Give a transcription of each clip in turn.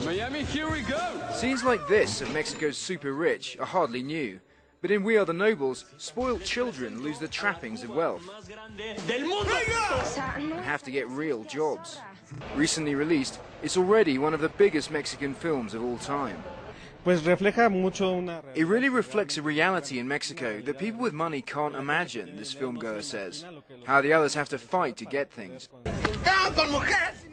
Miami, here we go! Scenes like this of Mexico's super rich are hardly new. But in We Are the Nobles, spoiled children lose the trappings of wealth and have to get real jobs. Recently released, it's already one of the biggest Mexican films of all time. It really reflects a reality in Mexico that people with money can't imagine, this filmgoer says. How the others have to fight to get things.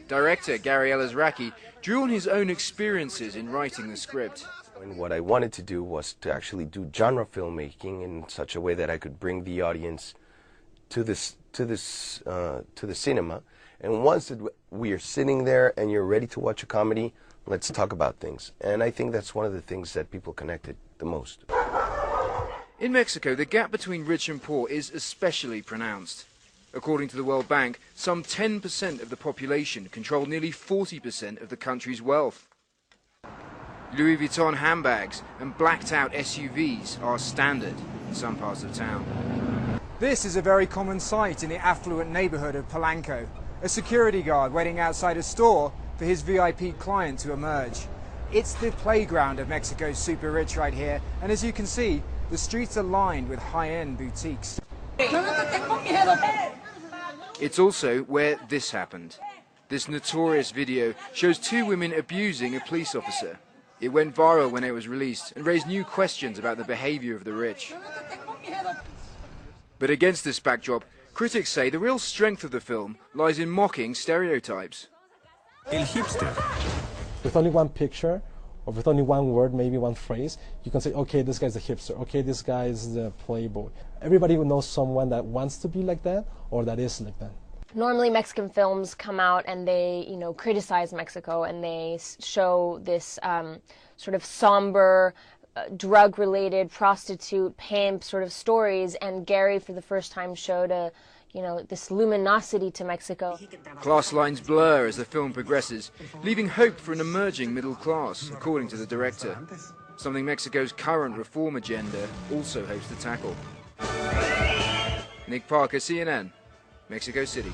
Director Gary Elizraki drew on his own experiences in writing the script. And what I wanted to do was to actually do genre filmmaking in such a way that I could bring the audience to the cinema. And once we are sitting there and you're ready to watch a comedy, let's talk about things. And I think that's one of the things that people connected the most. In Mexico, the gap between rich and poor is especially pronounced. According to the World Bank, some 10% of the population control nearly 40% of the country's wealth. Louis Vuitton handbags and blacked-out SUVs are standard in some parts of town. This is a very common sight in the affluent neighborhood of Polanco. A security guard waiting outside a store for his VIP client to emerge. It's the playground of Mexico's super rich right here, and as you can see, the streets are lined with high-end boutiques. It's also where this happened. This notorious video shows two women abusing a police officer. It went viral when it was released and raised new questions about the behavior of the rich. But against this backdrop, critics say the real strength of the film lies in mocking stereotypes. El hipster. With only one picture, or with only one word, maybe one phrase, you can say, okay, this guy's a hipster, okay, this guy is the playboy. Everybody will know someone that wants to be like that, or that is like that. Normally Mexican films come out and they, criticize Mexico and they show this sort of somber, drug-related, prostitute, pimp sort of stories, and Gary for the first time showed this luminosity to Mexico. Class lines blur as the film progresses, leaving hope for an emerging middle class, according to the director. Something Mexico's current reform agenda also hopes to tackle. Nick Parker, CNN, Mexico City.